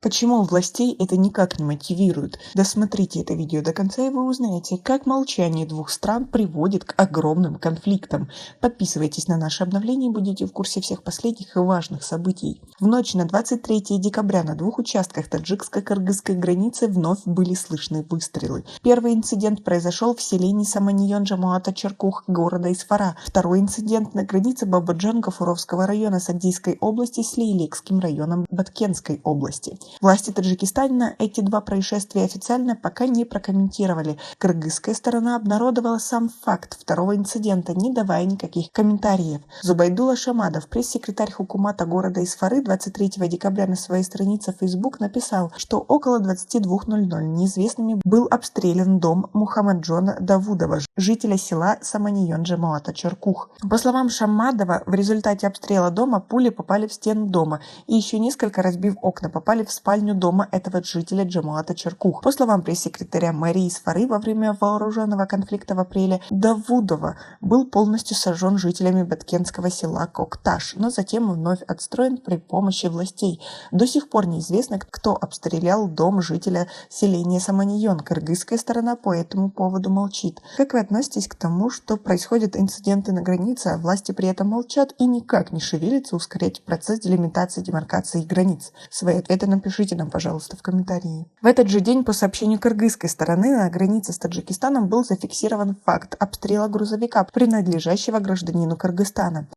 Почему властей это никак не мотивирует? Досмотрите это видео до конца, и вы узнаете, как молчание двух стран приводит к огромным конфликтам. Подписывайтесь на наши обновления и будете в курсе всех последних и важных событий. В ночь на 23 декабря на двух участках таджикско-кыргызской границы вновь были слышны выстрелы. Первый инцидент произошел в селении Саманийон Джамоата Чаркух города Исфара. Второй инцидент на границе Бабаджан-Гафуровского района с Агдийской области с Лейлекским районом Баткенской области. Власти Таджикистана эти два происшествия официально пока не прокомментировали. Кыргызская сторона обнародовала сам факт второго инцидента, не давая никаких комментариев. Зубайдулла Шамадов, пресс-секретарь Хукумата города Исфары, 23 декабря на своей странице в Facebook написал, что около 22:00 неизвестными был обстрелян дом Мухаммаджона Давудова, жителя села Саманийон Джамоата Чаркух. По словам Шамадова, в результате обстрела дома пули попали в стену дома и еще несколько, разбив окна, попали в спальню дома этого жителя Джамоата Чаркух. По словам пресс-секретаря мэрии Исфары, во время вооруженного конфликта в апреле Давудова был полностью сожжен жителями баткенского села Кокташ, но затем вновь отстроен при помощи властей. До сих пор неизвестно, кто обстрелял дом жителя селения Саманийон. Кыргызская сторона по этому поводу молчит. Как вы относитесь к тому, что происходят инциденты на границе, а власти при этом молчат и никак не шевелятся ускорять процесс делимитации, демаркации границ? Свои ответы напишите нам, пожалуйста, в комментарии. В этот же день, по сообщению кыргызской стороны, на границе с Таджикистаном был зафиксирован факт обстрела грузовика, принадлежащего гражданину Кыргызстана.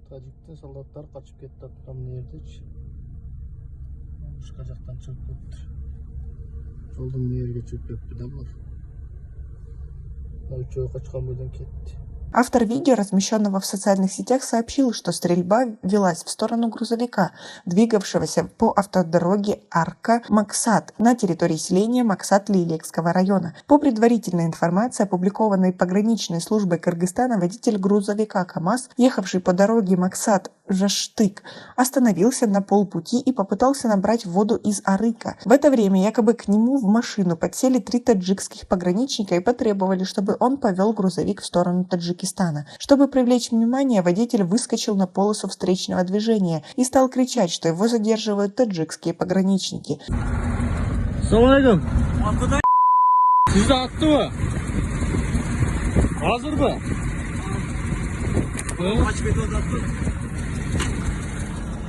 Тажиктин солдаттары качып кетти атамын жердечи. Башка жактан чыгып кетти. Жолдун мээриге чыгып кетти да булар. Үчөө качкан бойдон кетти. Автор видео, размещенного в социальных сетях, сообщил, что стрельба велась в сторону грузовика, двигавшегося по автодороге Арка-Максат на территории селения Максат Лейлекского района. По предварительной информации, опубликованной пограничной службой Кыргызстана, водитель грузовика КАМАЗ, ехавший по дороге Максат-Жаштык, остановился на полпути и попытался набрать воду из арыка. В это время якобы к нему в машину подсели 3 таджикских пограничника и потребовали, чтобы он повел грузовик в сторону Таджикистана. Чтобы привлечь внимание, водитель выскочил на полосу встречного движения и стал кричать, что его задерживают таджикские пограничники. Салам алейкум. Сизди аттыбы? Азырбы?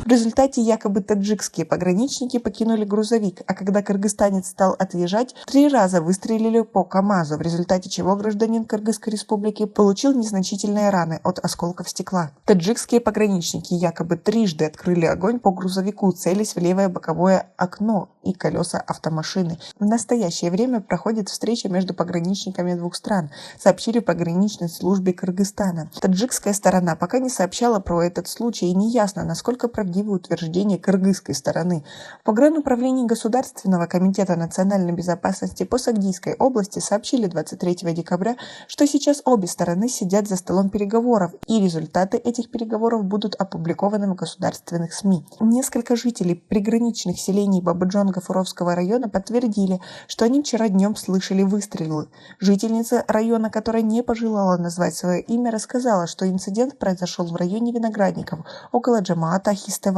В результате якобы таджикские пограничники покинули грузовик, а когда кыргызстанец стал отъезжать, 3 раза выстрелили по КАМАЗу, в результате чего гражданин Кыргызской республики получил незначительные раны от осколков стекла. Таджикские пограничники якобы трижды открыли огонь по грузовику, целясь в левое боковое окно и колеса автомашины. В настоящее время проходит встреча между пограничниками двух стран, сообщили в пограничной службе Кыргызстана. Таджикская сторона пока не сообщала про этот случай, и неясно, насколько правдивы утверждения кыргызской стороны. В Погрануправлении Государственного комитета национальной безопасности по Сагдийской области сообщили 23 декабря, что сейчас обе стороны сидят за столом переговоров, и результаты этих переговоров будут опубликованы в государственных СМИ. Несколько жителей приграничных селений Бабаджан-Гафуровского района подтвердили, что они вчера днем слышали выстрелы. Жительница района, которая не пожелала назвать свое имя, рассказала, что инцидент произошел в районе Виноградников, около Джамаата Хистеварс.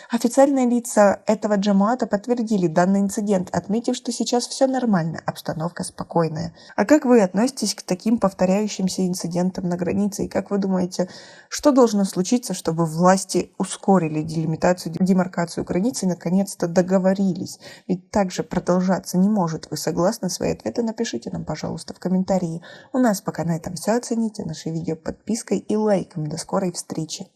Официальные лица этого джамаата подтвердили данный инцидент, отметив, что сейчас все нормально, обстановка спокойная. А как вы относитесь к таким повторяющимся инцидентам на границе? И как вы думаете, что должно случиться, чтобы власти ускорили делимитацию, демаркацию границы и наконец-то договорились? Ведь так же продолжаться не может. Вы согласны? Свои ответы напишите нам, пожалуйста, в комментарии. У нас пока на этом все. Оцените наше видео подпиской и лайком. До скорой встречи!